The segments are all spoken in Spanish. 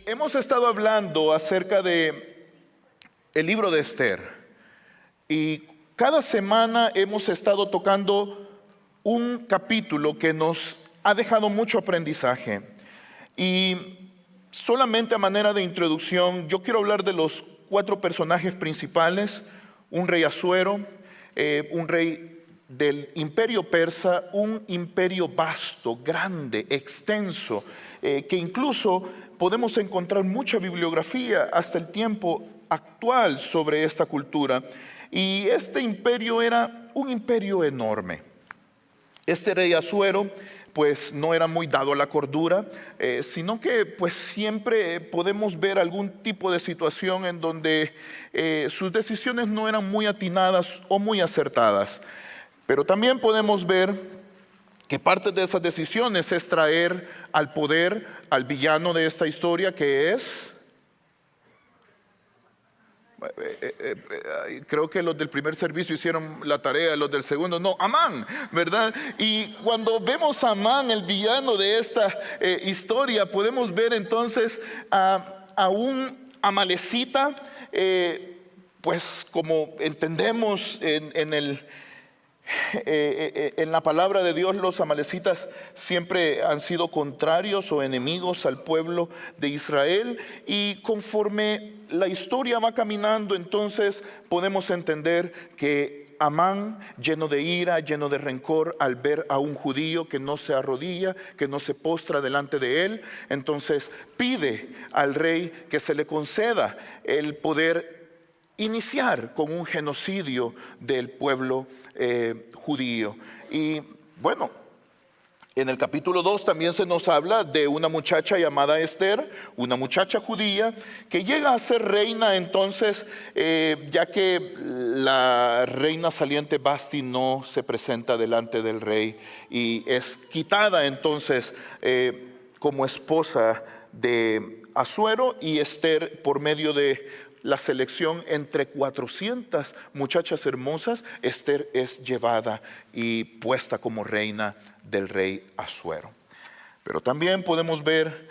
hemos estado hablando acerca de el libro de Esther y cada semana hemos estado tocando un capítulo que nos ha dejado mucho aprendizaje. Y solamente a manera de introducción, yo quiero hablar de los 4 personajes principales: un rey Asuero, un rey del imperio persa, un imperio vasto, grande, extenso, que incluso podemos encontrar mucha bibliografía hasta el tiempo actual sobre esta cultura. Y este imperio era un imperio enorme. Este rey Asuero pues no era muy dado a la cordura, sino que pues siempre podemos ver algún tipo de situación en donde sus decisiones no eran muy atinadas o muy acertadas. Pero también podemos ver que parte de esas decisiones es traer al poder al villano de esta historia, que es... creo que los del primer servicio hicieron la tarea, los del segundo no, Amán, ¿verdad? Y cuando vemos a Amán, el villano de esta historia, podemos ver entonces a un amalecita, pues como entendemos en la palabra de Dios, los amalecitas siempre han sido contrarios o enemigos al pueblo de Israel, y conforme la historia va caminando, entonces podemos entender que Amán, lleno de ira, lleno de rencor, al ver a un judío que no se arrodilla, que no se postra delante de él, entonces pide al rey que se le conceda el poder iniciar con un genocidio del pueblo judío. Y bueno, en el capítulo 2 también se nos habla de una muchacha llamada Esther, una muchacha judía que llega a ser reina entonces, ya que la reina saliente Basti no se presenta delante del rey y es quitada entonces como esposa de Asuero, y Esther, por medio de la selección entre 400 muchachas hermosas, Esther es llevada y puesta como reina del rey Asuero. Pero también podemos ver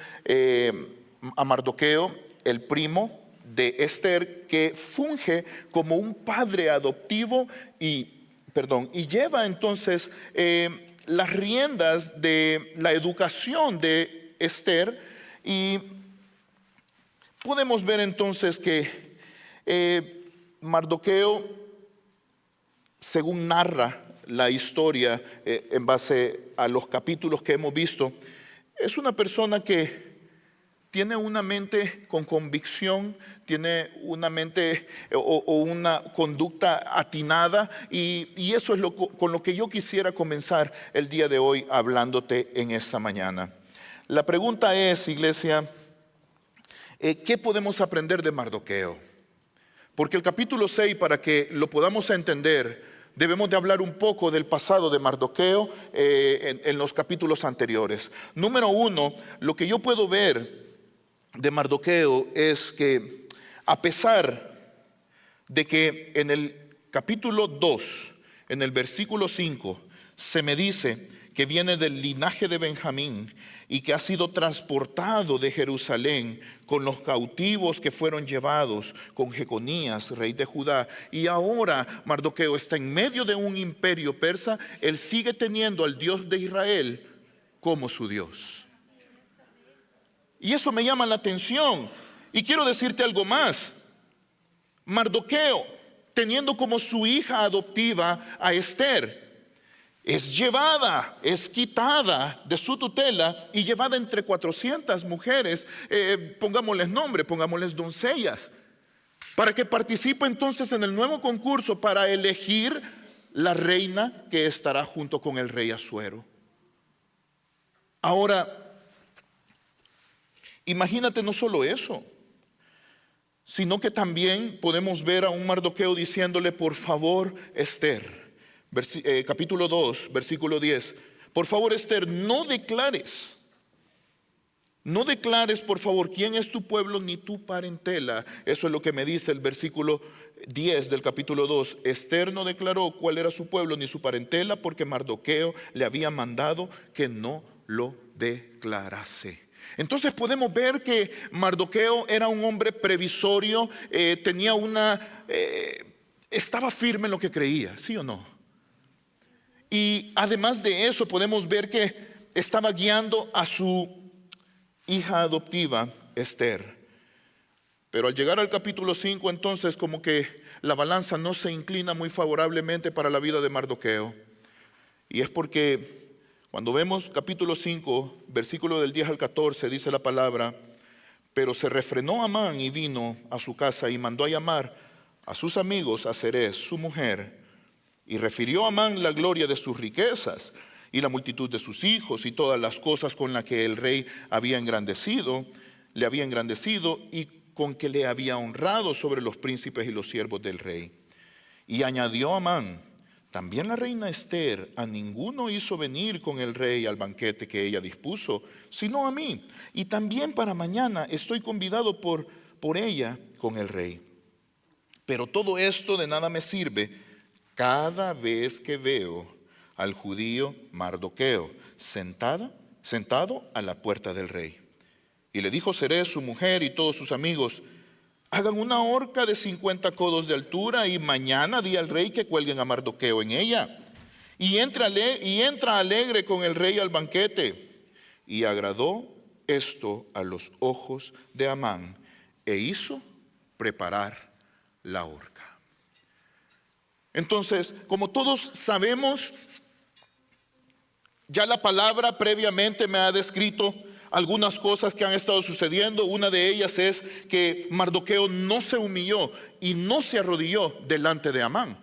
a Mardoqueo, el primo de Esther, que funge como un padre adoptivo y lleva entonces las riendas de la educación de Esther. Y podemos ver entonces que Mardoqueo, según narra la historia en base a los capítulos que hemos visto, es una persona que tiene una mente con convicción, tiene una mente o una conducta atinada, y eso es con lo que yo quisiera comenzar el día de hoy hablándote en esta mañana. La pregunta es, iglesia, ¿qué podemos aprender de Mardoqueo? Porque el capítulo 6, para que lo podamos entender, debemos de hablar un poco del pasado de Mardoqueo en los capítulos anteriores. Número 1, lo que yo puedo ver de Mardoqueo es que, a pesar de que en el capítulo 2, en el versículo 5, se me dice que viene del linaje de Benjamín y que ha sido transportado de Jerusalén con los cautivos que fueron llevados con Jeconías, rey de Judá, y ahora Mardoqueo está en medio de un imperio persa, él sigue teniendo al Dios de Israel como su Dios. Y eso me llama la atención. Y quiero decirte algo más. Mardoqueo, teniendo como su hija adoptiva a Esther, es llevada, es quitada de su tutela y llevada entre 400 mujeres, pongámosles nombre, pongámosles doncellas, para que participe entonces en el nuevo concurso para elegir la reina que estará junto con el rey Asuero. Ahora, imagínate no solo eso, sino que también podemos ver a un Mardoqueo diciéndole: por favor, Esther, capítulo 2, versículo 10. Por favor, Esther, no declares, por favor, quién es tu pueblo ni tu parentela. Eso es lo que me dice el versículo 10 del capítulo 2. Esther no declaró cuál era su pueblo ni su parentela porque Mardoqueo le había mandado que no lo declarase. Entonces podemos ver que Mardoqueo era un hombre previsorio, estaba firme en lo que creía, ¿sí o no? Y además de eso podemos ver que estaba guiando a su hija adoptiva, Esther. Pero al llegar al capítulo 5, entonces como que la balanza no se inclina muy favorablemente para la vida de Mardoqueo. Y es porque cuando vemos capítulo 5, versículo del 10 al 14, dice la palabra: pero se refrenó Amán y vino a su casa y mandó a llamar a sus amigos a Zeres, su mujer, y refirió a Amán la gloria de sus riquezas y la multitud de sus hijos y todas las cosas con las que el rey le había engrandecido y con que le había honrado sobre los príncipes y los siervos del rey. Y añadió Amán: también la reina Esther a ninguno hizo venir con el rey al banquete que ella dispuso, sino a mí. Y también para mañana estoy convidado por ella con el rey. Pero todo esto de nada me sirve cada vez que veo al judío Mardoqueo sentado a la puerta del rey. Y le dijo Zeres, su mujer, y todos sus amigos: hagan una horca de 50 codos de altura y mañana di al rey que cuelguen a Mardoqueo en ella. Y entra alegre con el rey al banquete. Y agradó esto a los ojos de Amán e hizo preparar la horca. Entonces, como todos sabemos, ya la palabra previamente me ha descrito algunas cosas que han estado sucediendo. Una de ellas es que Mardoqueo no se humilló y no se arrodilló delante de Amán.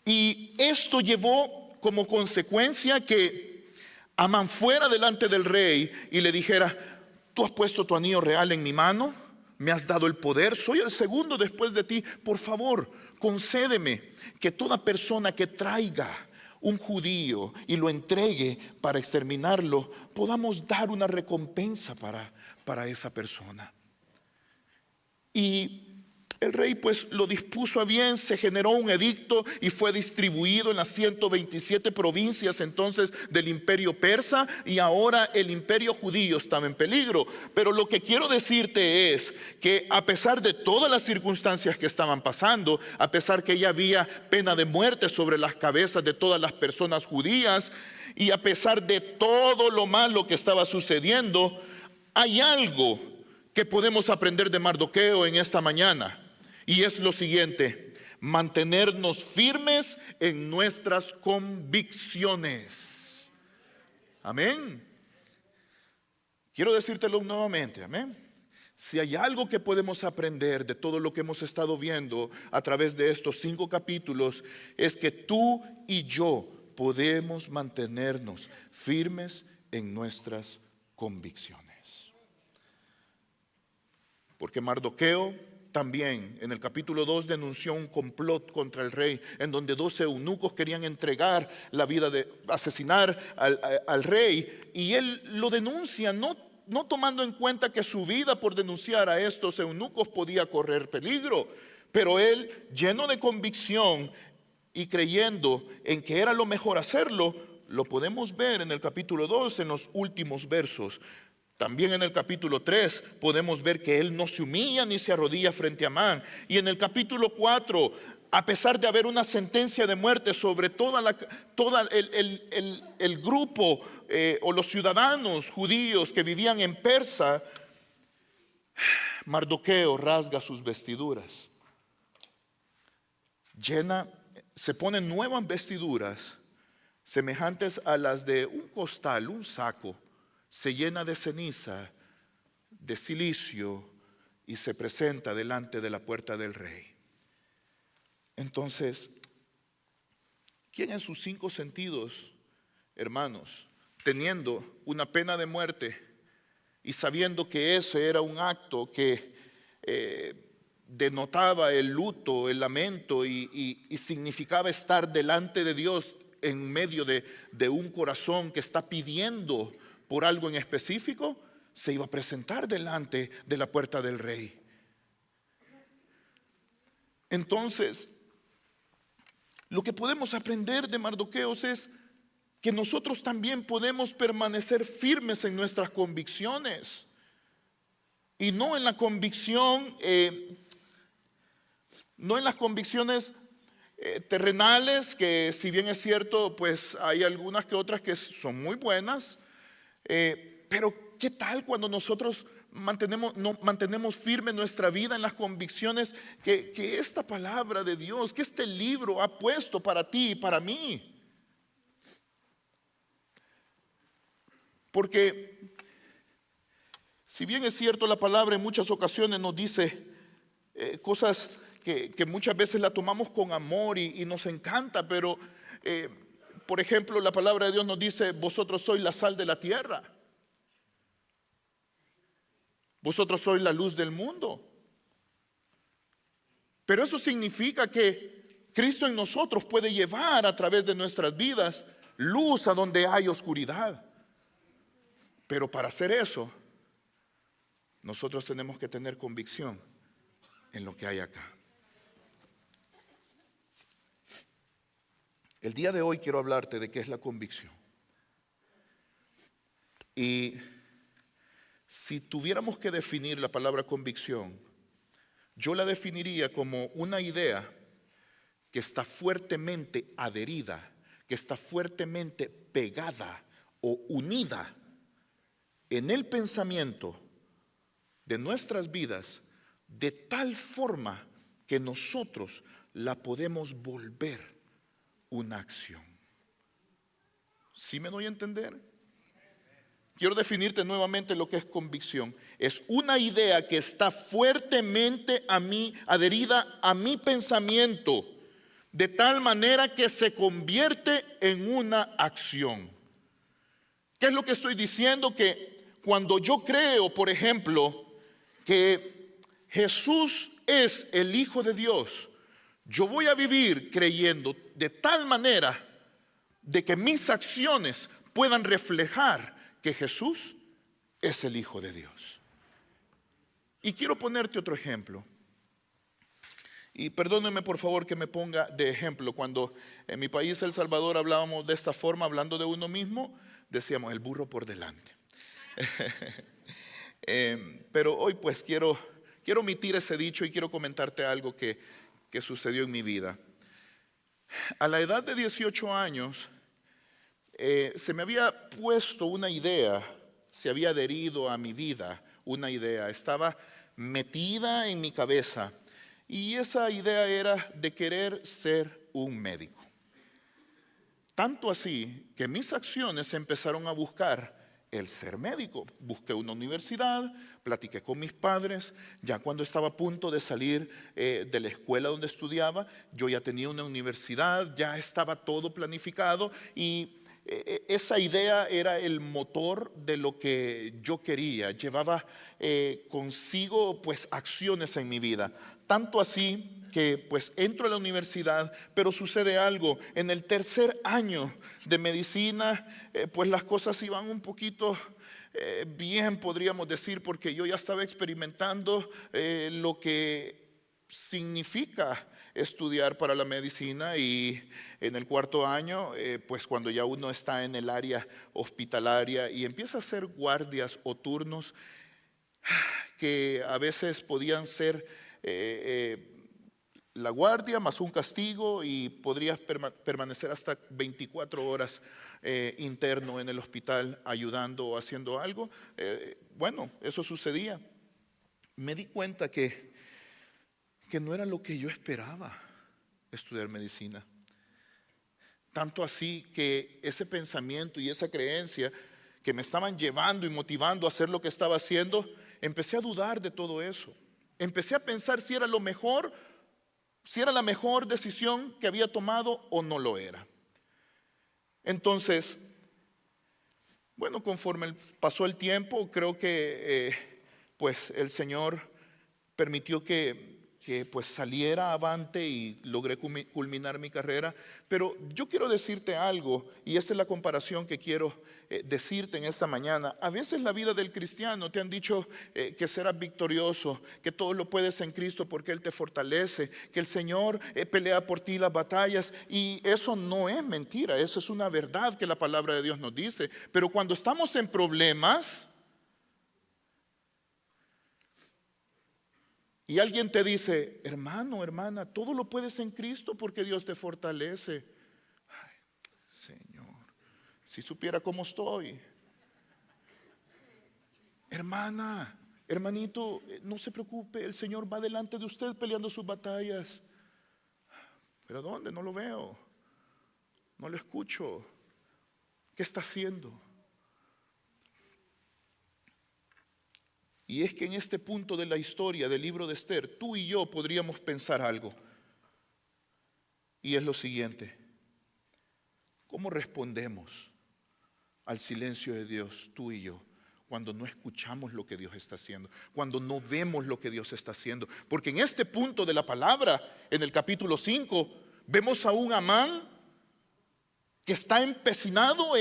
Y esto llevó como consecuencia que Amán fuera delante del rey y le dijera: tú has puesto tu anillo real en mi mano, me has dado el poder, soy el segundo después de ti, por favor, concédeme que toda persona que traiga un judío y lo entregue para exterminarlo, podamos dar una recompensa para esa persona. Y el rey pues lo dispuso a bien, se generó un edicto y fue distribuido en las 127 provincias entonces del imperio persa, y ahora el imperio judío estaba en peligro. Pero lo que quiero decirte es que a pesar de todas las circunstancias que estaban pasando, a pesar que ya había pena de muerte sobre las cabezas de todas las personas judías, y a pesar de todo lo malo que estaba sucediendo, hay algo que podemos aprender de Mardoqueo en esta mañana. Y es lo siguiente: mantenernos firmes en nuestras convicciones. Amén. Quiero decírtelo nuevamente, amén. Si hay algo que podemos aprender de todo lo que hemos estado viendo a través de estos 5 capítulos, es que tú y yo podemos mantenernos firmes en nuestras convicciones. Porque Mardoqueo también en el capítulo 2 denunció un complot contra el rey, en donde 12 eunucos querían entregar la vida asesinar al rey, y él lo denuncia, no tomando en cuenta que su vida por denunciar a estos eunucos podía correr peligro. Pero él, lleno de convicción y creyendo en que era lo mejor hacerlo, lo podemos ver en el capítulo 2, en los últimos versos. También en el capítulo 3 podemos ver que él no se humilla ni se arrodilla frente a Amán. Y en el capítulo 4, a pesar de haber una sentencia de muerte sobre todo el grupo o los ciudadanos judíos que vivían en Persa, Mardoqueo rasga sus vestiduras, se ponen nuevas vestiduras semejantes a las de un costal, un saco. Se llena de ceniza, de cilicio, y se presenta delante de la puerta del rey. Entonces, ¿quién en sus 5 sentidos, hermanos, teniendo una pena de muerte y sabiendo que ese era un acto que denotaba el luto, el lamento y significaba estar delante de Dios en medio de un corazón que está pidiendo por algo en específico, se iba a presentar delante de la puerta del rey? Entonces, lo que podemos aprender de Mardoqueo es que nosotros también podemos permanecer firmes en nuestras convicciones. Y no en la convicción, no en las convicciones terrenales, que si bien es cierto, pues hay algunas que otras que son muy buenas, pero ¿qué tal cuando nosotros mantenemos firme nuestra vida en las convicciones que esta palabra de Dios, que este libro ha puesto para ti y para mí? Porque si bien es cierto, la palabra en muchas ocasiones nos dice cosas que muchas veces la tomamos con amor y nos encanta, pero por ejemplo, la palabra de Dios nos dice: vosotros sois la sal de la tierra, vosotros sois la luz del mundo. Pero eso significa que Cristo en nosotros puede llevar a través de nuestras vidas luz a donde hay oscuridad. Pero para hacer eso, nosotros tenemos que tener convicción en lo que hay acá. El día de hoy quiero hablarte de qué es la convicción. Y si tuviéramos que definir la palabra convicción, yo la definiría como una idea que está fuertemente adherida, que está fuertemente pegada o unida en el pensamiento de nuestras vidas, de tal forma que nosotros la podemos volver una acción. ¿Sí me doy a entender? Quiero definirte nuevamente lo que es convicción. Es una idea que está fuertemente adherida a mi pensamiento, de tal manera que se convierte en una acción. ¿Qué es lo que estoy diciendo? Que cuando yo creo, por ejemplo, que Jesús es el Hijo de Dios, yo voy a vivir creyendo de tal manera de que mis acciones puedan reflejar que Jesús es el Hijo de Dios. Y quiero ponerte otro ejemplo. Y perdónenme por favor que me ponga de ejemplo. Cuando en mi país, El Salvador, hablábamos de esta forma, hablando de uno mismo, decíamos: el burro por delante. Pero hoy pues quiero omitir ese dicho y quiero comentarte algo que sucedió en mi vida. A la edad de 18 años se me había puesto una idea, se había adherido a mi vida una idea, estaba metida en mi cabeza, y esa idea era de querer ser un médico. Tanto así que mis acciones empezaron a buscar el ser médico. Busqué una universidad, platiqué con mis padres. Ya cuando estaba a punto de salir de la escuela donde estudiaba, yo ya tenía una universidad, ya estaba todo planificado, y esa idea era el motor de lo que yo quería. Llevaba consigo pues acciones en mi vida. Tanto así que pues entro a la universidad, pero sucede algo. En el tercer año de medicina, pues las cosas iban un poquito bien, podríamos decir, porque yo ya estaba experimentando lo que significa estudiar para la medicina. Y en el cuarto año, pues cuando ya uno está en el área hospitalaria y empieza a hacer guardias o turnos que a veces podían ser la guardia más un castigo, y podrías permanecer hasta 24 horas interno en el hospital ayudando o haciendo algo. Bueno, eso sucedía. Me di cuenta que no era lo que yo esperaba estudiar medicina. Tanto así que ese pensamiento y esa creencia que me estaban llevando y motivando a hacer lo que estaba haciendo, empecé a dudar de todo eso. Empecé a pensar si era lo mejor, si era la mejor decisión que había tomado o no lo era. Entonces, bueno, conforme pasó el tiempo, creo que pues el Señor permitió que que pues saliera avante y logré culminar mi carrera. Pero yo quiero decirte algo, y esta es la comparación que quiero decirte en esta mañana. A veces la vida del cristiano te han dicho que serás victorioso, que todo lo puedes en Cristo porque Él te fortalece, que el Señor pelea por ti las batallas, y eso no es mentira, eso es una verdad que la palabra de Dios nos dice. Pero cuando estamos en problemas y alguien te dice, hermano, hermana, todo lo puedes en Cristo porque Dios te fortalece. Ay, Señor, si supiera cómo estoy. Hermana, hermanito, no se preocupe, el Señor va delante de usted peleando sus batallas. ¿Pero dónde? No lo veo, no lo escucho. ¿Qué está haciendo? Y es que en este punto de la historia del libro de Esther, tú y yo podríamos pensar algo. Y es lo siguiente: ¿cómo respondemos al silencio de Dios, tú y yo, cuando no escuchamos lo que Dios está haciendo, cuando no vemos lo que Dios está haciendo? Porque en este punto de la palabra, en el capítulo 5, vemos a un Amán que está empecinado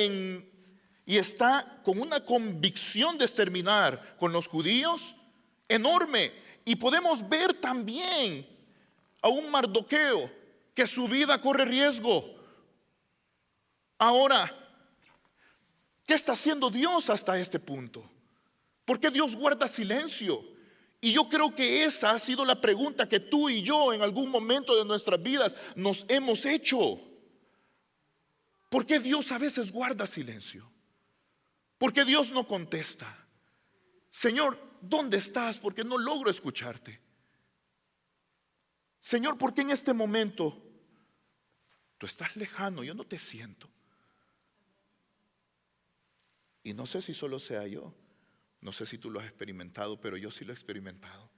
y está con una convicción de exterminar con los judíos enorme. Y podemos ver también a un Mardoqueo que su vida corre riesgo. Ahora, ¿qué está haciendo Dios hasta este punto? ¿Por qué Dios guarda silencio? Y yo creo que esa ha sido la pregunta que tú y yo en algún momento de nuestras vidas nos hemos hecho. ¿Por qué Dios a veces guarda silencio? ¿Por qué Dios no contesta? Señor, ¿dónde estás? Porque no logro escucharte. Señor, ¿por qué en este momento tú estás lejano? Yo no te siento. Y no sé si solo sea yo, no sé si tú lo has experimentado, pero yo sí lo he experimentado.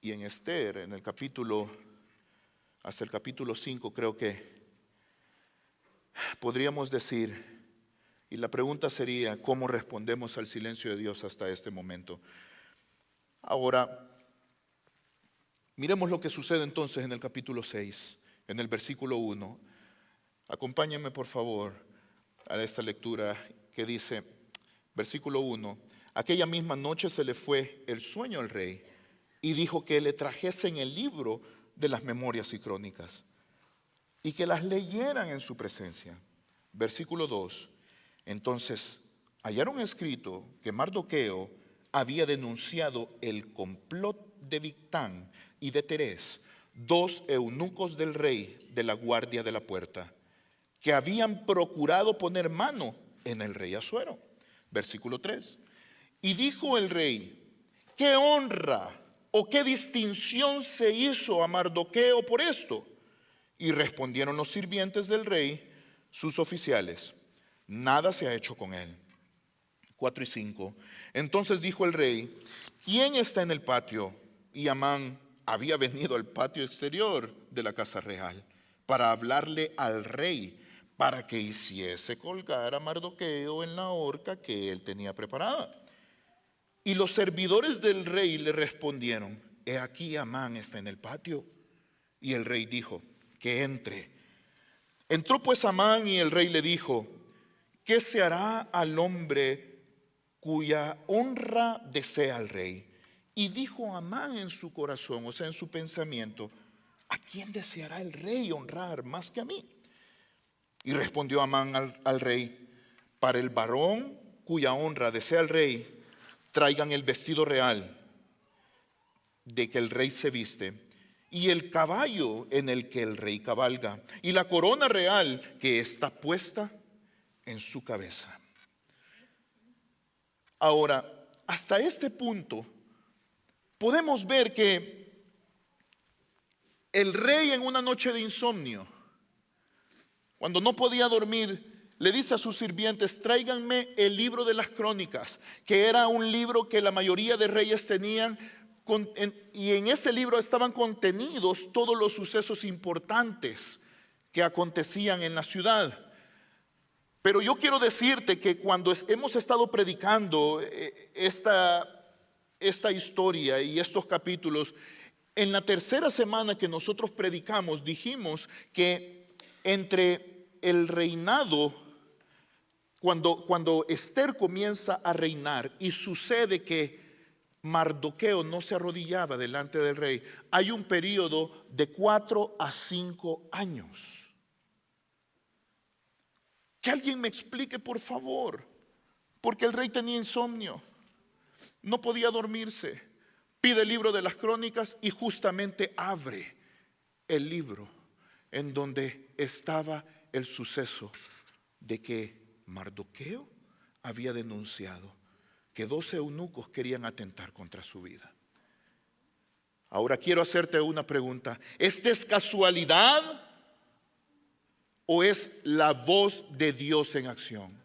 Y en Esther, en el capítulo, hasta el capítulo 5, creo que podríamos decir, y la pregunta sería, ¿cómo respondemos al silencio de Dios hasta este momento? Ahora, miremos lo que sucede entonces en el capítulo 6, en el versículo 1. Acompáñenme por favor a esta lectura que dice, versículo 1, aquella misma noche se le fue el sueño al rey y dijo que le trajesen el libro de las memorias y crónicas y que las leyeran en su presencia. Versículo 2, entonces hallaron escrito que Mardoqueo había denunciado el complot de Bigtán y de Teres, dos eunucos del rey de la guardia de la puerta, que habían procurado poner mano en el rey Asuero. Versículo 3. Y dijo el rey, ¿qué honra o qué distinción se hizo a Mardoqueo por esto? Y respondieron los sirvientes del rey, sus oficiales, nada se ha hecho con él. 4 y 5. Entonces dijo el rey, ¿quién está en el patio? Y Amán había venido al patio exterior de la casa real para hablarle al rey, para que hiciese colgar a Mardoqueo en la horca que él tenía preparada. Y los servidores del rey le respondieron, he aquí Amán está en el patio. Y el rey dijo, que entre. Entró pues Amán y el rey le dijo, ¿qué se hará al hombre cuya honra desea el rey? Y dijo Amán en su corazón, o sea, en su pensamiento, ¿a quién deseará el rey honrar más que a mí? Y respondió Amán al rey, para el varón cuya honra desea el rey, traigan el vestido real de que el rey se viste, y el caballo en el que el rey cabalga, y la corona real que está puesta en su cabeza. Ahora, hasta este punto, podemos ver que el rey en una noche de insomnio, cuando no podía dormir, le dice a sus sirvientes, tráiganme el libro de las crónicas, que era un libro que la mayoría de reyes tenían, y en ese libro estaban contenidos todos los sucesos importantes que acontecían en la ciudad. Pero yo quiero decirte que cuando hemos estado predicando esta historia y estos capítulos, en la tercera semana que nosotros predicamos, dijimos que entre el reinado, cuando Esther comienza a reinar y sucede que Mardoqueo no se arrodillaba delante del rey, hay un periodo de 4 a 5 años. Que alguien me explique, por favor, porque el rey tenía insomnio, no podía dormirse. Pide el libro de las crónicas y justamente abre el libro en donde estaba el suceso de que Mardoqueo había denunciado que 12 eunucos querían atentar contra su vida. Ahora quiero hacerte una pregunta. ¿Esta es casualidad o es la voz de Dios en acción?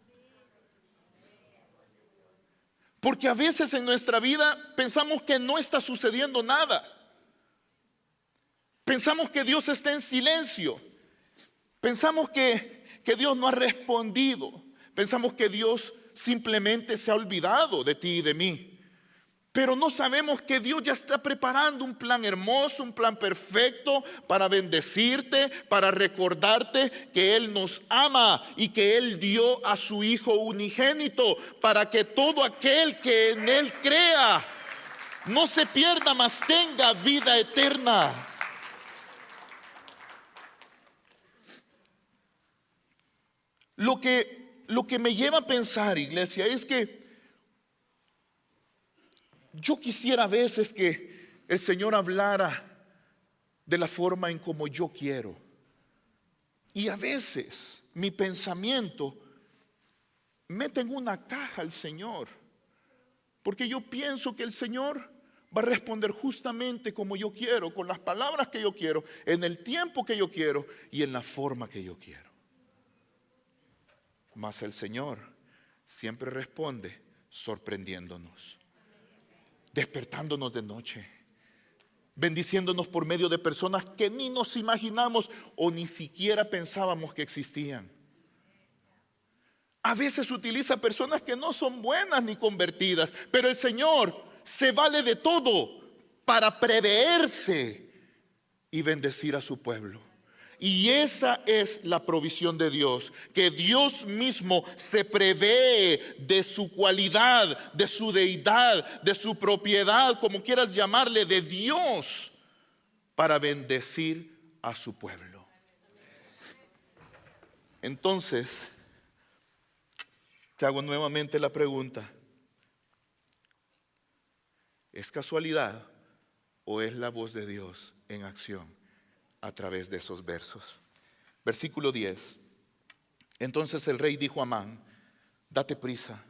Porque a veces en nuestra vida pensamos que no está sucediendo nada. Pensamos que Dios está en silencio. Pensamos que Dios no ha respondido. Pensamos que Dios simplemente se ha olvidado de ti y de mí. Pero no sabemos que Dios ya está preparando un plan hermoso, un plan perfecto para bendecirte, para recordarte que Él nos ama y que Él dio a su Hijo unigénito para que todo aquel que en Él crea no se pierda, mas tenga vida eterna. Lo que me lleva a pensar, iglesia, es que yo quisiera a veces que el Señor hablara de la forma en como yo quiero. Y a veces mi pensamiento mete en una caja al Señor, porque yo pienso que el Señor va a responder justamente como yo quiero, con las palabras que yo quiero, en el tiempo que yo quiero y en la forma que yo quiero. Mas el Señor siempre responde sorprendiéndonos, despertándonos de noche, bendiciéndonos por medio de personas que ni nos imaginamos o ni siquiera pensábamos que existían. A veces utiliza personas que no son buenas ni convertidas, pero el Señor se vale de todo para preverse y bendecir a su pueblo. Y esa es la provisión de Dios, que Dios mismo se prevé de su cualidad, de su deidad, de su propiedad, como quieras llamarle, de Dios, para bendecir a su pueblo. Entonces, te hago nuevamente la pregunta: ¿es casualidad o es la voz de Dios en acción a través de esos versos? Versículo 10. Entonces el rey dijo a Amán: date prisa,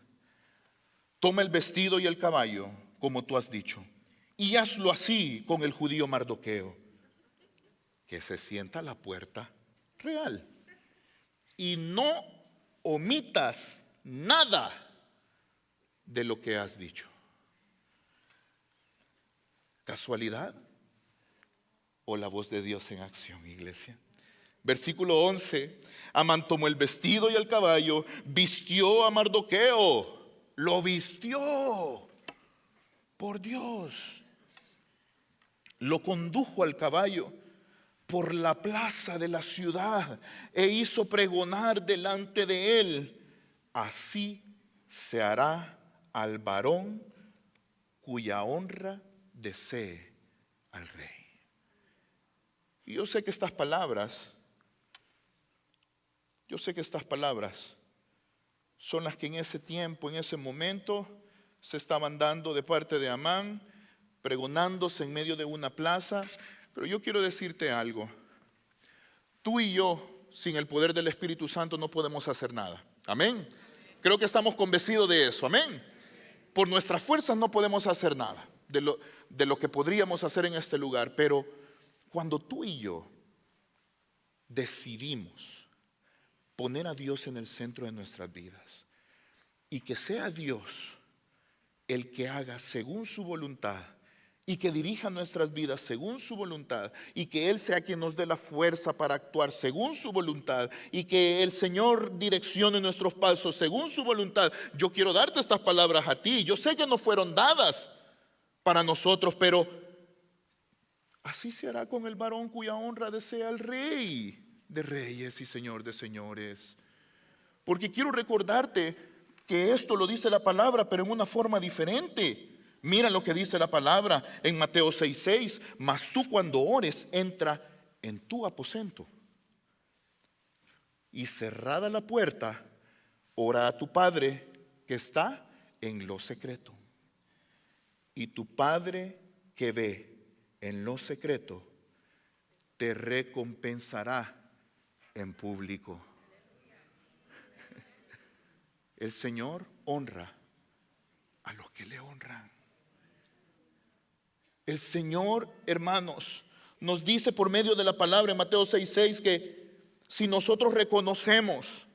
toma el vestido y el caballo, como tú has dicho, y hazlo así con el judío Mardoqueo, que se sienta a la puerta real, y no omitas nada de lo que has dicho. ¿Casualidad o la voz de Dios en acción, iglesia? Versículo 11. Amán tomó el vestido y el caballo, vistió a Mardoqueo, lo vistió, por Dios, lo condujo al caballo por la plaza de la ciudad e hizo pregonar delante de él: así se hará al varón cuya honra desee al rey. Y yo sé que estas palabras son las que en ese tiempo, en ese momento, se estaban dando de parte de Amán, pregonándose en medio de una plaza. Pero yo quiero decirte algo: tú y yo, sin el poder del Espíritu Santo, no podemos hacer nada. Amén. Creo que estamos convencidos de eso. Amén. Por nuestras fuerzas no podemos hacer nada de lo que podríamos hacer en este lugar. Pero cuando tú y yo decidimos poner a Dios en el centro de nuestras vidas y que sea Dios el que haga según su voluntad y que dirija nuestras vidas según su voluntad, y que Él sea quien nos dé la fuerza para actuar según su voluntad, y que el Señor direccione nuestros pasos según su voluntad. Yo quiero darte estas palabras a ti. Yo sé que no fueron dadas para nosotros, pero así se hará con el varón cuya honra desea el Rey de reyes y Señor de señores. Porque quiero recordarte que esto lo dice la palabra, pero en una forma diferente. Mira lo que dice la palabra en Mateo 6:6. Mas tú cuando ores, entra en tu aposento y cerrada la puerta, ora a tu Padre que está en lo secreto. Y tu Padre que ve en lo secreto, te recompensará en público. El Señor honra a los que le honran. El Señor, hermanos, nos dice por medio de la palabra en Mateo 6:6 que si nosotros reconocemos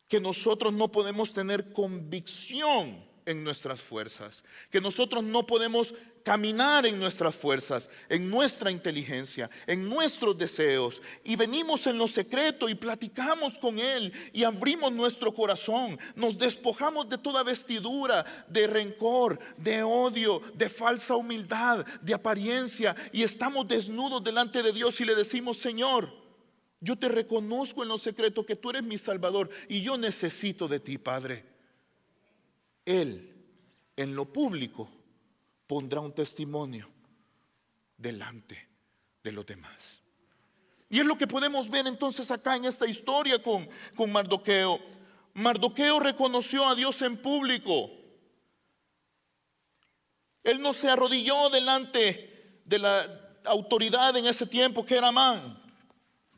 que nosotros no podemos tener convicción en nuestras fuerzas, que nosotros no podemos caminar en nuestras fuerzas, en nuestra inteligencia, en nuestros deseos, y venimos en lo secreto y platicamos con Él y abrimos nuestro corazón, nos despojamos de toda vestidura, de rencor, de odio, de falsa humildad, de apariencia, y estamos desnudos delante de Dios y le decimos: Señor, yo te reconozco en lo secreto que tú eres mi Salvador y yo necesito de ti, Padre. Él, en lo público, pondrá un testimonio delante de los demás. Y es lo que podemos ver entonces acá en esta historia con Mardoqueo. Mardoqueo reconoció a Dios en público. Él no se arrodilló delante de la autoridad en ese tiempo, que era Amán.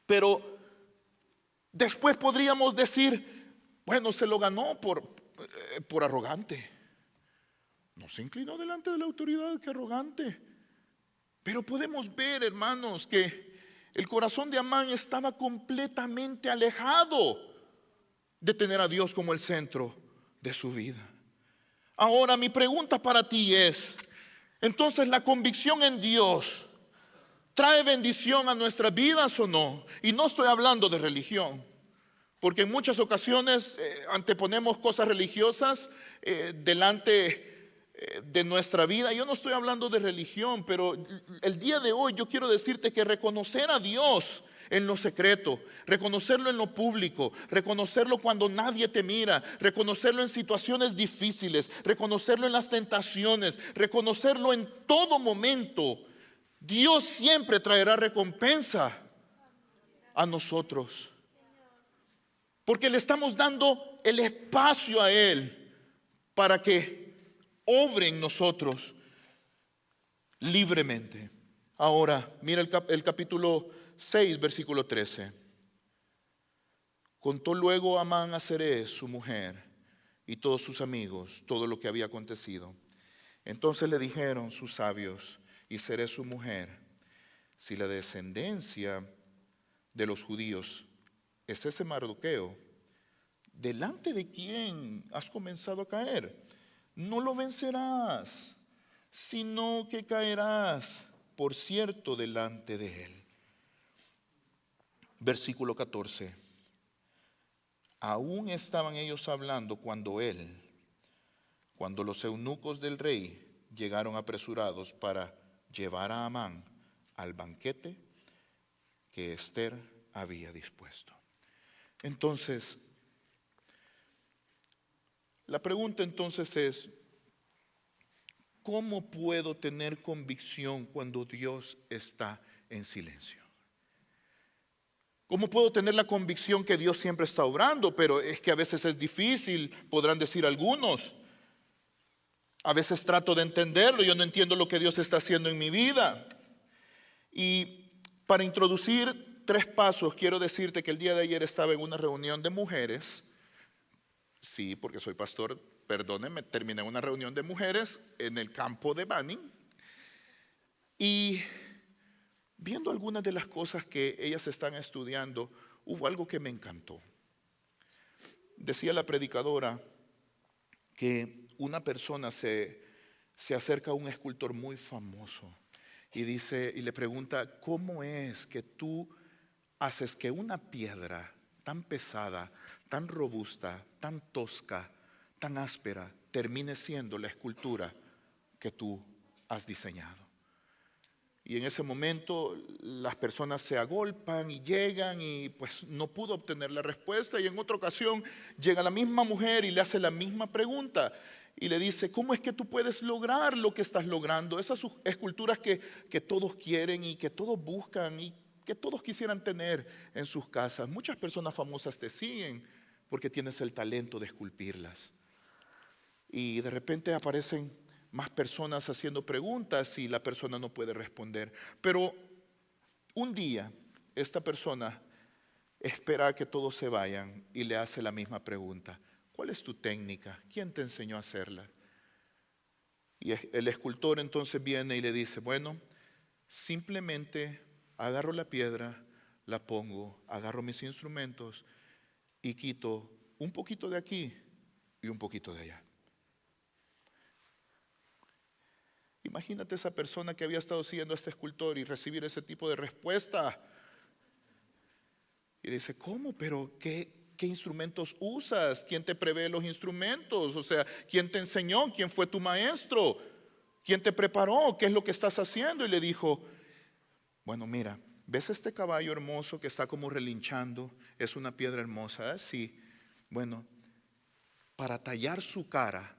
Pero después podríamos decir, bueno, se lo ganó por arrogante. No se inclinó delante de la autoridad, qué arrogante. Pero podemos ver, hermanos, que el corazón de Amán estaba completamente alejado de tener a Dios como el centro de su vida. Ahora mi pregunta para ti es, entonces, ¿la convicción en Dios trae bendición a nuestras vidas o no? Y no estoy hablando de religión, porque en muchas ocasiones anteponemos cosas religiosas delante de nuestra vida. Yo no estoy hablando de religión, pero el día de hoy yo quiero decirte que reconocer a Dios en lo secreto, reconocerlo en lo público, reconocerlo cuando nadie te mira, reconocerlo en situaciones difíciles, reconocerlo en las tentaciones, reconocerlo en todo momento, Dios siempre traerá recompensa a nosotros, porque le estamos dando el espacio a Él para que obre en nosotros libremente. Ahora, mira el capítulo 6, versículo 13. Contó luego Amán a Zeresh, su mujer, y todos sus amigos, todo lo que había acontecido. Entonces le dijeron sus sabios y Zeresh, su mujer: si la descendencia de los judíos es ese Mardoqueo, ¿delante de quién has comenzado a caer? No lo vencerás, sino que caerás, por cierto, delante de él. Versículo 14. Aún estaban ellos hablando cuando los eunucos del rey llegaron apresurados para llevar a Amán al banquete que Ester había dispuesto. Entonces, la pregunta entonces es, ¿cómo puedo tener convicción cuando Dios está en silencio? ¿Cómo puedo tener la convicción que Dios siempre está obrando? Pero es que a veces es difícil, podrán decir algunos. A veces trato de entenderlo, yo no entiendo lo que Dios está haciendo en mi vida. Y para introducir 3 pasos, quiero decirte que el día de ayer estaba en una reunión de mujeres. Sí, porque soy pastor, perdónenme, terminé una reunión de mujeres en el campo de Banning. Y viendo algunas de las cosas que ellas están estudiando, hubo algo que me encantó. Decía la predicadora que una persona se acerca a un escultor muy famoso y le pregunta: ¿cómo es que tú haces que una piedra tan pesada, tan robusta, tan tosca, tan áspera, termine siendo la escultura que tú has diseñado. Y en ese momento las personas se agolpan y llegan y pues no pudo obtener la respuesta. Y en otra ocasión llega la misma mujer y le hace la misma pregunta. Y le dice, ¿cómo es que tú puedes lograr lo que estás logrando? Esas esculturas que todos quieren y que todos buscan y que todos quisieran tener en sus casas. Muchas personas famosas te siguen porque tienes el talento de esculpirlas. Y de repente aparecen más personas haciendo preguntas y la persona no puede responder. Pero un día esta persona espera a que todos se vayan y le hace la misma pregunta. ¿Cuál es tu técnica? ¿Quién te enseñó a hacerla? Y el escultor entonces viene y le dice, bueno, simplemente agarro la piedra, la pongo, agarro mis instrumentos y quito un poquito de aquí y un poquito de allá. Imagínate esa persona que había estado siguiendo a este escultor y recibir ese tipo de respuesta. Y dice, ¿cómo? ¿Pero qué instrumentos usas? ¿Quién te provee los instrumentos? O sea, ¿quién te enseñó? ¿Quién fue tu maestro? ¿Quién te preparó? ¿Qué es lo que estás haciendo? Y le dijo, bueno, mira, ¿ves este caballo hermoso que está como relinchando? Es una piedra hermosa, ¿eh? Sí. Bueno, para tallar su cara,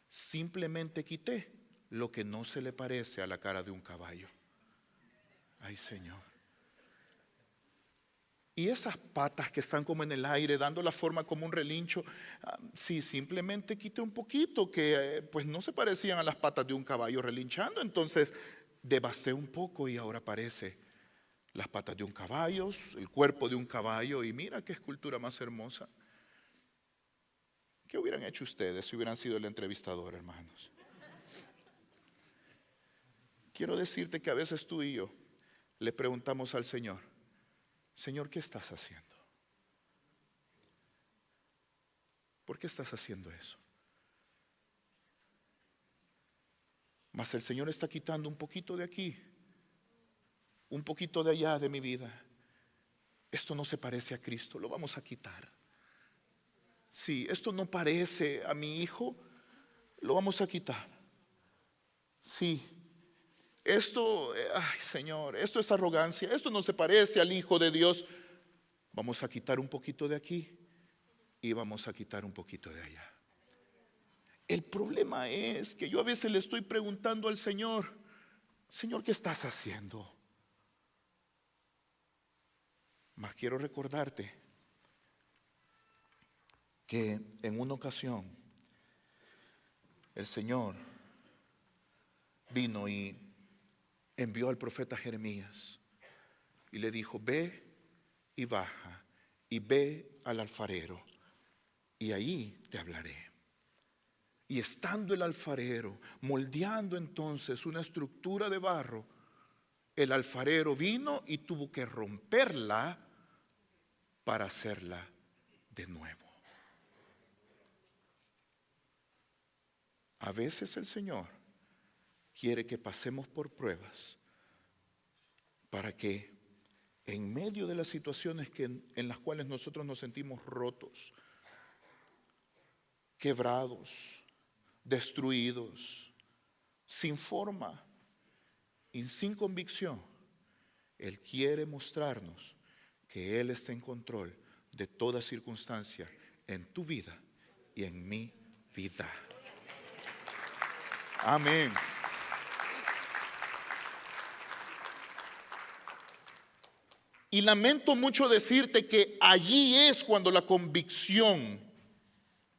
simplemente quité lo que no se le parece a la cara de un caballo. Ay, Señor. Y esas patas que están como en el aire, dando la forma como un relincho, sí, simplemente quité un poquito, que pues no se parecían a las patas de un caballo relinchando. Entonces, devasté un poco y ahora parece las patas de un caballo, el cuerpo de un caballo, y mira qué escultura más hermosa. ¿Qué hubieran hecho ustedes si hubieran sido el entrevistador, hermanos? Quiero decirte que a veces tú y yo le preguntamos al Señor, Señor, ¿qué estás haciendo? ¿Por qué estás haciendo eso? Mas el Señor está quitando un poquito de aquí, un poquito de allá de mi vida. Esto no se parece a Cristo, lo vamos a quitar. Sí, esto no parece a mi hijo, lo vamos a quitar. Sí. Esto, ay Señor, esto es arrogancia, esto no se parece al Hijo de Dios. Vamos a quitar un poquito de aquí y vamos a quitar un poquito de allá. El problema es que yo a veces le estoy preguntando al Señor, Señor, ¿qué estás haciendo? Mas quiero recordarte que en una ocasión el Señor vino y envió al profeta Jeremías y le dijo, ve y baja y ve al alfarero y ahí te hablaré. Y estando el alfarero moldeando entonces una estructura de barro, el alfarero vino y tuvo que romperla para hacerla de nuevo. A veces el Señor quiere que pasemos por pruebas para que en medio de las situaciones en las cuales nosotros nos sentimos rotos, quebrados, destruidos, sin forma y sin convicción, Él quiere mostrarnos que Él está en control de toda circunstancia en tu vida y en mi vida. Amén. Y lamento mucho decirte que allí es cuando la convicción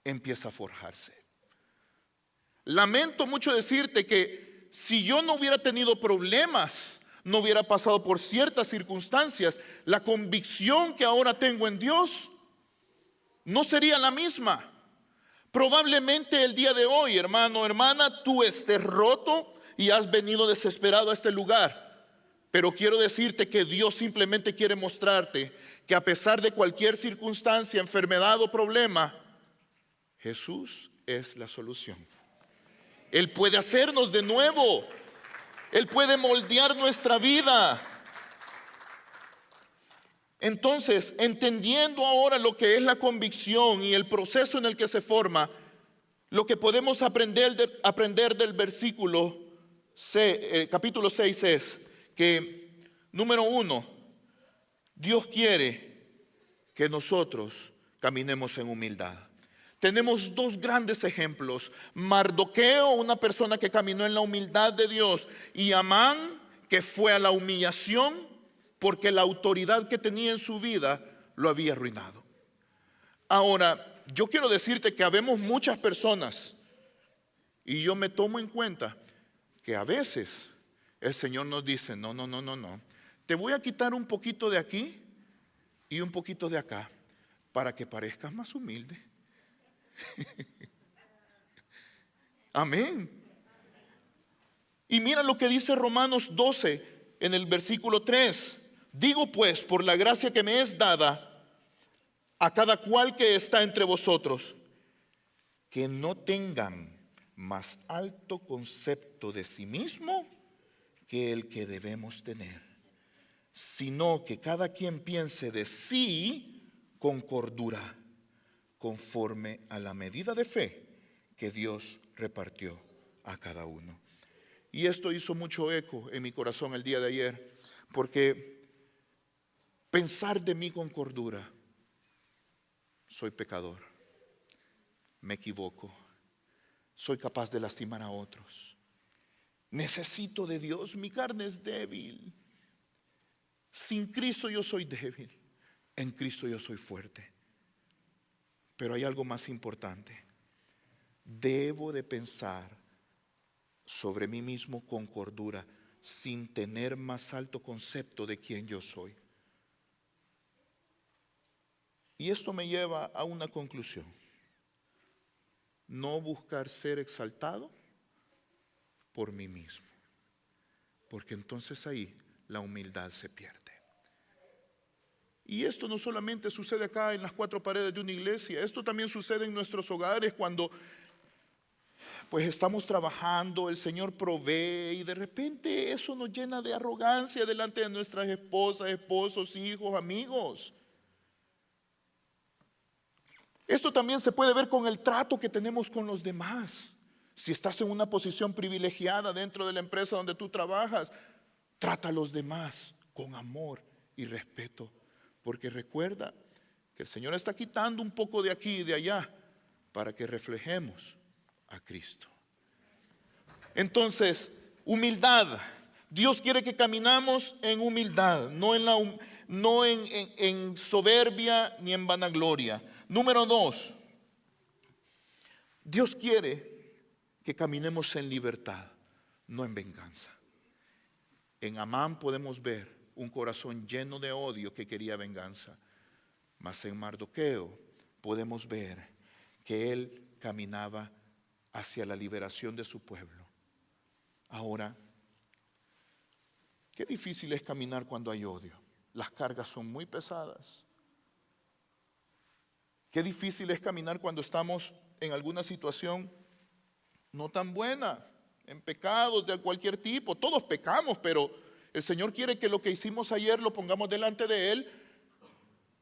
empieza a forjarse. Lamento mucho decirte que si yo no hubiera tenido problemas, no hubiera pasado por ciertas circunstancias, la convicción que ahora tengo en Dios no sería la misma. Probablemente el día de hoy, hermano, hermana, tú estés roto y has venido desesperado a este lugar. Pero quiero decirte que Dios simplemente quiere mostrarte que a pesar de cualquier circunstancia, enfermedad o problema, Jesús es la solución. Él puede hacernos de nuevo. Él puede moldear nuestra vida. Entonces, entendiendo ahora lo que es la convicción y el proceso en el que se forma, lo que podemos aprender del versículo capítulo 6 es que, número 1, Dios quiere que nosotros caminemos en humildad. Tenemos dos grandes ejemplos: Mardoqueo, una persona que caminó en la humildad de Dios, y Amán, que fue a la humillación porque la autoridad que tenía en su vida lo había arruinado. Ahora, yo quiero decirte que habemos muchas personas, y yo me tomo en cuenta que a veces el Señor nos dice: no, te voy a quitar un poquito de aquí y un poquito de acá para que parezcas más humilde. Amén. Y mira lo que dice Romanos 12 en el versículo 3. Digo pues, por la gracia que me es dada a cada cual que está entre vosotros, que no tengan más alto concepto de sí mismo que el que debemos tener, sino que cada quien piense de sí con cordura, conforme a la medida de fe que Dios repartió a cada uno. Y esto hizo mucho eco en mi corazón el día de ayer, porque pensar de mí con cordura: soy pecador, me equivoco, soy capaz de lastimar a otros, necesito de Dios, mi carne es débil, sin Cristo yo soy débil, en Cristo yo soy fuerte. Pero hay algo más importante: debo de pensar sobre mí mismo con cordura, sin tener más alto concepto de quién yo soy. Y esto me lleva a una conclusión: no buscar ser exaltado por mí mismo, porque entonces ahí la humildad se pierde. Y esto no solamente sucede acá en las cuatro paredes de una iglesia, esto también sucede en nuestros hogares, cuando pues estamos trabajando, el Señor provee, y de repente eso nos llena de arrogancia delante de nuestras esposas, esposos, hijos, amigos. Esto también se puede ver con el trato que tenemos con los demás. Si estás en una posición privilegiada dentro de la empresa donde tú trabajas, trata a los demás con amor y respeto, porque recuerda que el Señor está quitando un poco de aquí y de allá para que reflejemos a Cristo. Entonces, humildad. Dios quiere que caminamos en humildad, no en soberbia ni en vanagloria. Número 2, Dios quiere que caminemos en libertad, no en venganza. En Amán podemos ver un corazón lleno de odio que quería venganza, mas en Mardoqueo podemos ver que él caminaba hacia la liberación de su pueblo. Ahora, qué difícil es caminar cuando hay odio. Las cargas son muy pesadas. Qué difícil es caminar cuando estamos en alguna situación no tan buena, en pecados de cualquier tipo. Todos pecamos, pero el Señor quiere que lo que hicimos ayer lo pongamos delante de Él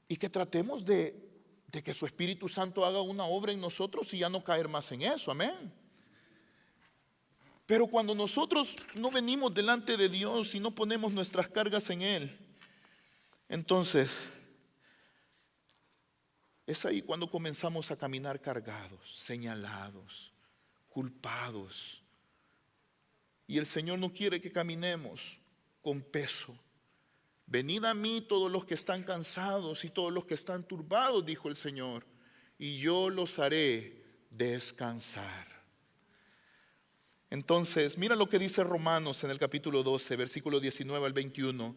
y que tratemos de que su Espíritu Santo haga una obra en nosotros y ya no caer más en eso. Amén. Pero cuando nosotros no venimos delante de Dios y no ponemos nuestras cargas en Él, entonces es ahí cuando comenzamos a caminar cargados, señalados, culpados. Y el Señor no quiere que caminemos con peso. Venid a mí todos los que están cansados y todos los que están turbados, dijo el Señor, y yo los haré descansar. Entonces, mira lo que dice Romanos en el capítulo 12, versículo 19 al 21.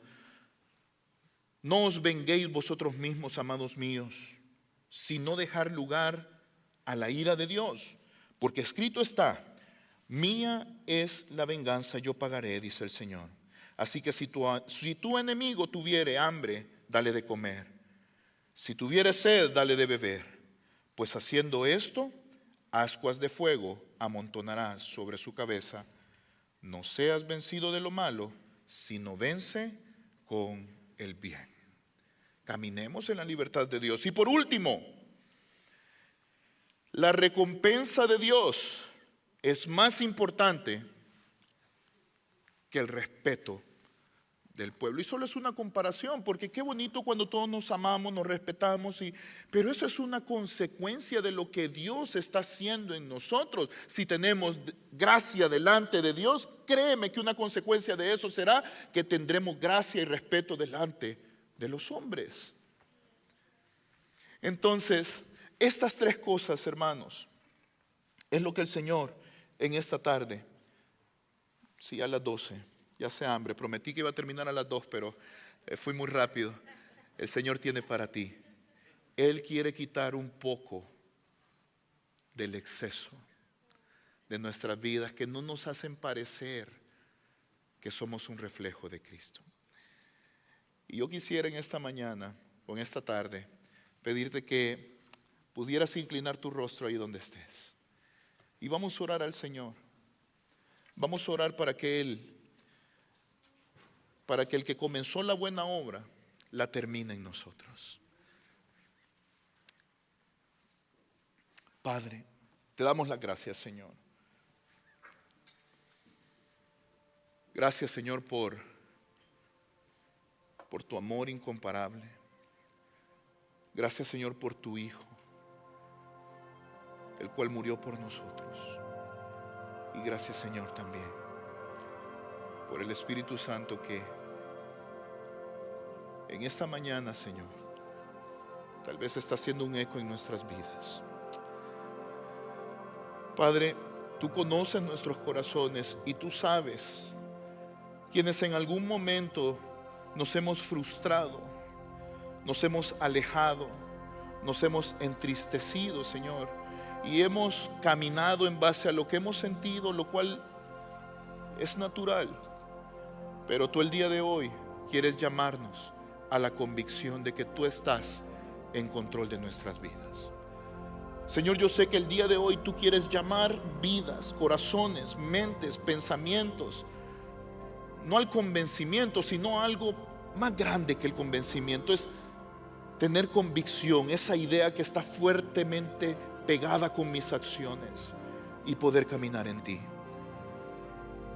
No os venguéis vosotros mismos, amados míos, sino dejar lugar a la ira de Dios, porque escrito está: mía es la venganza, yo pagaré, dice el Señor. Así que si tu enemigo tuviere hambre, dale de comer. Si tuviere sed, dale de beber. Pues haciendo esto, ascuas de fuego amontonarás sobre su cabeza. No seas vencido de lo malo, sino vence con el bien. Caminemos en la libertad de Dios. Y por último, la recompensa de Dios es más importante que el respeto del pueblo. Y solo es una comparación, porque qué bonito cuando todos nos amamos, nos respetamos, pero eso es una consecuencia de lo que Dios está haciendo en nosotros. Si tenemos gracia delante de Dios, créeme que una consecuencia de eso será que tendremos gracia y respeto delante de los hombres. Entonces, estas tres cosas, hermanos, es lo que el Señor en esta tarde, sí, a las 12, ya hace hambre, prometí que iba a terminar a las 2, pero fui muy rápido. El Señor tiene para ti. Él quiere quitar un poco del exceso de nuestras vidas que no nos hacen parecer que somos un reflejo de Cristo. Y yo quisiera en esta mañana o en esta tarde pedirte que pudieras inclinar tu rostro ahí donde estés. Y vamos a orar al Señor. Vamos a orar para que el que comenzó la buena obra la termine en nosotros. Padre, te damos las gracias, Señor. Gracias, Señor, por tu amor incomparable. Gracias, Señor, por tu Hijo, el cual murió por nosotros. Y gracias, Señor, también por el Espíritu Santo que en esta mañana, Señor, tal vez está haciendo un eco en nuestras vidas. Padre, tú conoces nuestros corazones y tú sabes quienes en algún momento nos hemos frustrado, nos hemos alejado, nos hemos entristecido, Señor, y hemos caminado en base a lo que hemos sentido, lo cual es natural. Pero tú el día de hoy quieres llamarnos a la convicción de que tú estás en control de nuestras vidas. Señor, yo sé que el día de hoy tú quieres llamar vidas, corazones, mentes, pensamientos, no al convencimiento, sino a algo más grande que el convencimiento. Es tener convicción, esa idea que está fuertemente pegada con mis acciones y poder caminar en ti.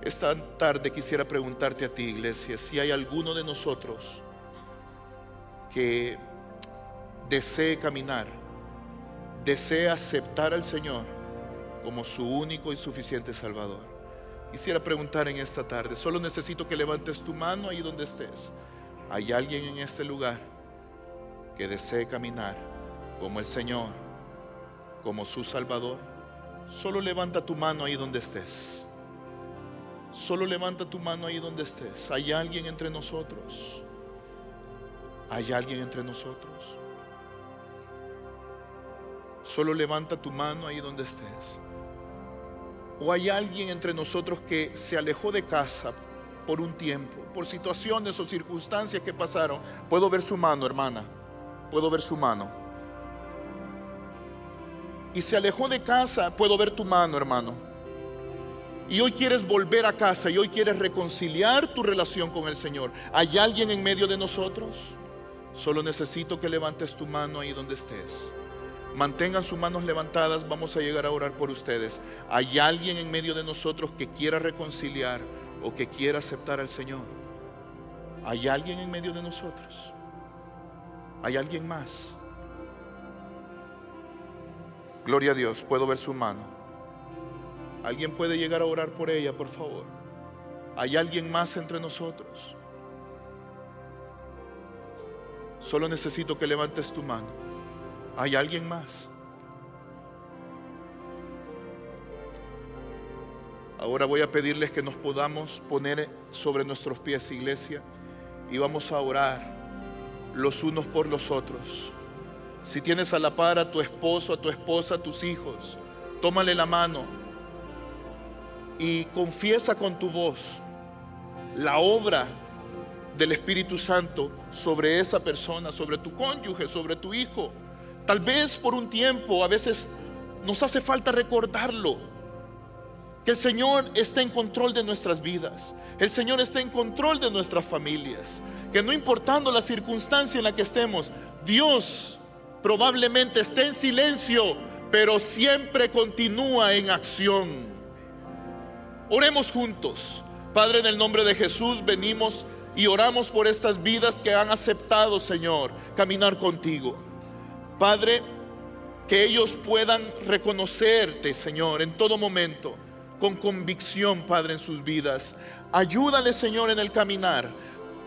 Esta tarde quisiera preguntarte a ti, iglesia, si hay alguno de nosotros que desee caminar, desee aceptar al Señor como su único y suficiente Salvador. Quisiera preguntar en esta tarde, solo necesito que levantes tu mano ahí donde estés. ¿Hay alguien en este lugar que desee caminar como el Señor, como su Salvador? Solo levanta tu mano ahí donde estés. Solo levanta tu mano ahí donde estés. ¿Hay alguien entre nosotros? ¿Hay alguien entre nosotros? Solo levanta tu mano ahí donde estés. ¿O hay alguien entre nosotros que se alejó de casa por un tiempo, por situaciones o circunstancias que pasaron? Puedo ver su mano, hermana. Puedo ver su mano. Y se alejó de casa, puedo ver tu mano, hermano. Y hoy quieres volver a casa y hoy quieres reconciliar tu relación con el Señor. ¿Hay alguien en medio de nosotros? Solo necesito que levantes tu mano ahí donde estés. Mantengan sus manos levantadas, vamos a llegar a orar por ustedes. ¿Hay alguien en medio de nosotros que quiera reconciliar o que quiera aceptar al Señor? ¿Hay alguien en medio de nosotros? ¿Hay alguien más? Gloria a Dios, puedo ver su mano. ¿Alguien puede llegar a orar por ella, por favor? ¿Hay alguien más entre nosotros? Solo necesito que levantes tu mano. ¿Hay alguien más? Ahora voy a pedirles que nos podamos poner sobre nuestros pies, iglesia, y vamos a orar los unos por los otros. Si tienes a la par a tu esposo, a tu esposa, a tus hijos, tómale la mano y confiesa con tu voz la obra del Espíritu Santo sobre esa persona, sobre tu cónyuge, sobre tu hijo. Tal vez por un tiempo, a veces nos hace falta recordarlo, que el Señor está en control de nuestras vidas, el Señor está en control de nuestras familias, que no importando la circunstancia en la que estemos, Dios probablemente esté en silencio, pero siempre continúa en acción. Oremos juntos. Padre, en el nombre de Jesús venimos y oramos por estas vidas que han aceptado, Señor, caminar contigo. Padre, que ellos puedan reconocerte, Señor, en todo momento, con convicción, Padre, en sus vidas. Ayúdales, Señor, en el caminar.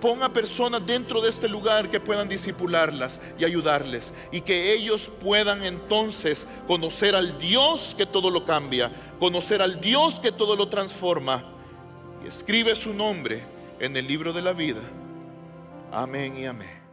Pon a personas dentro de este lugar que puedan discipularlas y ayudarles, y que ellos puedan entonces conocer al Dios que todo lo cambia, conocer al Dios que todo lo transforma, y escribe su nombre en el libro de la vida. Amén y amén.